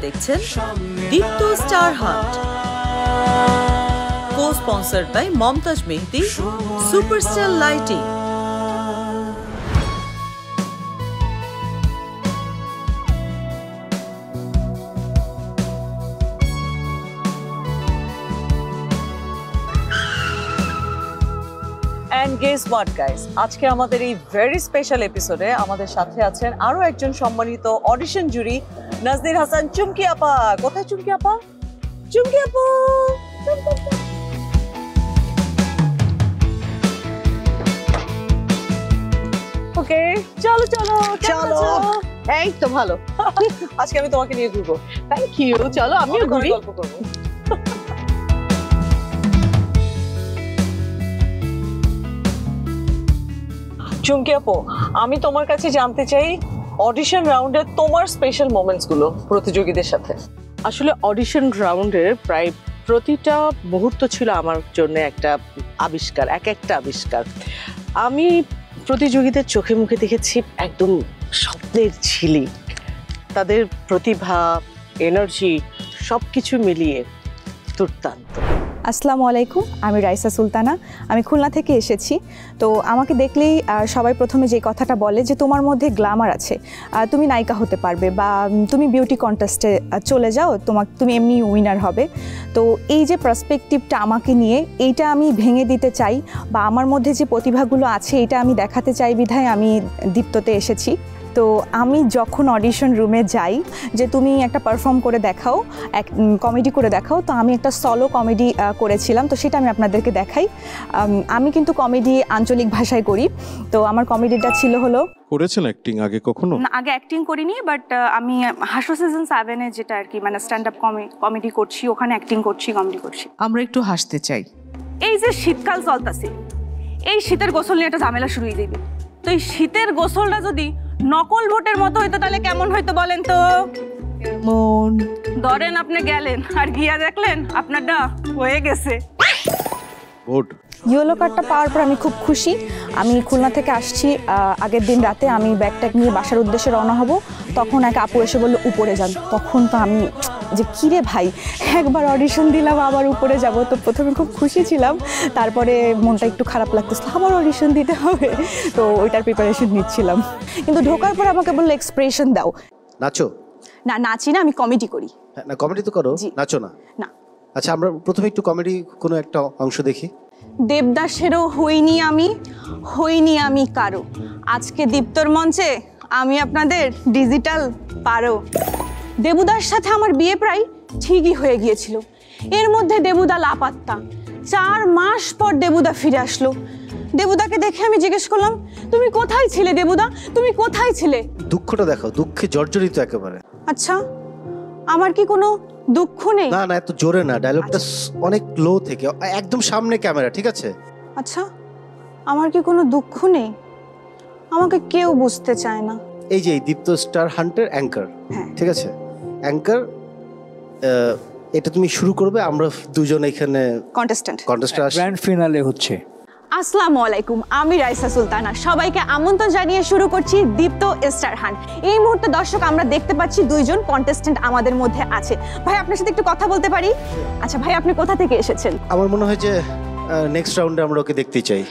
দেখছেন Deepto star hunt, co-sponsored by Mumtaz Mehedi, superstar lighting. And guess what guys, আজকে আমাদের এই ভেরি স্পেশাল এপিসোডে আমাদের সাথে আছেন আরো একজন সম্মানিত অডিশন জুরি, নাজনীর হাসান চুমকি আপা। কোথায় চুমকি আপা? চুমকি আপা, ওকে চলো চলো চলো। এই তো ভালো। আজকে আমি তোমাকে নিয়ে ঘুরবো। Thank you. চলো আমিও ঘুরি। গল্প করবো। চুমকি আপু, আমি তোমার কাছে জানতে চাই অডিশন রাউন্ডে তোমার স্পেশাল মোমেন্টস গুলো প্রতিযোগীদের সাথে। আসলে অডিশন রাউন্ডের প্রায় প্রতিটা মুহূর্ত ছিল আমার জন্য একটা আবিষ্কার, একটা আবিষ্কার। আমি প্রতিযোগীদের চোখে মুখে দেখেছি একদম স্বপ্নের ঝিলিক, তাদের প্রতিভা, এনার্জি সবকিছু মিলিয়ে দুর্দান্ত। আসসালামু আলাইকুম, আমি রাইসা সুলতানা, আমি খুলনা থেকে এসেছি। তো আমাকে দেখলেই সবাই প্রথমে যে কথাটা বলে যে তোমার মধ্যে গ্ল্যামার আছে, তুমি নায়িকা হতে পারবে বা তুমি বিউটি কন্টেস্টে চলে যাও, তুমি এমনি উইনার হবে। তো এই যে পার্সপেক্টিভটা আমাকে নিয়ে, এইটা আমি ভেঙে দিতে চাই বা আমার মধ্যে যে প্রতিভাগুলো আছে এটা আমি দেখাতে চাই বিধায় আমি দীপ্ততে এসেছি। তো আমি যখন অডিশন রুমে যাই যে তুমি একটা পারফর্ম করে দেখাও, কমেডি করে দেখাও, তো আমি একটা সলো কমেডি করেছিলাম, তো সেটা আমি আপনাদেরকে দেখাই। আমি কিন্তু কমেডি আঞ্চলিক ভাষায় করি। তো আমার কমেডিটা ছিল হলো, করেছেন অ্যাক্টিং আগে কখনো? না, আগে অ্যাক্টিং করিনি, বাট আমি হাসো সিজন 7-এ যেটা আর কি মানে স্ট্যান্ড আপ কমেডি করছি, ওখানে অ্যাক্টিং করছি, কমেডি করছি। আমরা একটু হাসতে চাই। এই যে শীতকাল চলতেছে, এই শীতের গোসল নিয়ে একটা ঝামেলা শুরু হয়ে যাবে। তো এই শীতের গোসলটা যদি নকল ভোটের মতো হইতো তাহলে কেমন হইতো বলেন তো? মন ধরেন আপনি গেলেন আর গিয়া দেখলেন আপনারটা হয়ে গেছে। ভোট ইয়েলো কার্ডটা পাওয়ার পর আমি খুব খুশি। আমি খুলনা থেকে আসছি, আগের দিন রাতে আমি ব্যাগট্যাগ নিয়ে বাসার উদ্দেশ্যে রওনা হব। তখন এক আপু এসে বললো উপরে যান। তখন তো আমি যে কিরে ভাই, একবার অডিশন দিলাম আবার উপরে যাব। তো প্রথমে খুব খুশি ছিলাম, তারপরে মনটা একটু খারাপ লাগতেছিল, আবার অডিশন দিতে হবে। তো ওইটার প্রিপারেশন নিচ্ছিলাম, কিন্তু ঢোকার পর আমাকে বললো এক্সপ্রেশন দাও। নাচো? না, নাচি না, আমি কমেডি করি। না, কমেডি তো করো, নাচো না? না। আচ্ছা, আমরা প্রথমে একটু কমেডি কোনো একটা অংশ দেখি। দেবদাসেরও হইনি আমি কারো, আজকে দীপ্তর মঞ্চে আমি আপনাদের ডিজিটাল পারো। দেবুদার সাথে আমার বিয়ে প্রায় ঠিকই হয়ে গিয়েছিল। এর মধ্যে দেবুদা লাপাত্তা। 4 মাস পর দেবুদা ফিরে আসলো। দেবুদাকে দেখে আমি জিজ্ঞেস করলাম, তুমি কোথায় ছিলে দেবুদা, তুমি কোথায় ছিলে? দুঃখটা দেখো, দুঃখে জর্জরিত একেবারে। আচ্ছা, আমার কি কোনো দুঃখ নেই? না না, এত জোরে না, ডায়লগটা অনেক লো থেকে, একদম সামনে ক্যামেরা, ঠিক আছে? আচ্ছা, আমার কি কোনো দুঃখ নেই? আমাকে কেউ বুঝতে চায় না। এই যে দীপ্ত স্টার হান্টের অ্যাঙ্কার, ঠিক আছে? অ্যাঙ্কার, এটা তুমি শুরু করবে, আমরা দুজন এখানে কন্টেস্ট্যান্ট গ্র্যান্ড ফিনালে হচ্ছে। আসসালামু আলাইকুম, আমি রাইসা সুলতানা, সবাইকে আমন্ত্রণ জানিয়ে শুরু করছি দীপ্ত স্টার হান্ট। এই মুহূর্তে দর্শক আমরা দেখতে পাচ্ছি 2 জন কন্টেস্ট্যান্ট আমাদের মধ্যে আছে। ভাই, আপনার সাথে একটু কথা বলতে পারি? আচ্ছা ভাই, আপনি কোথা থেকে এসেছেন? আমার মনে হয় যে নেক্সট রাউন্ডে আমরা ওকে দেখতে চাই।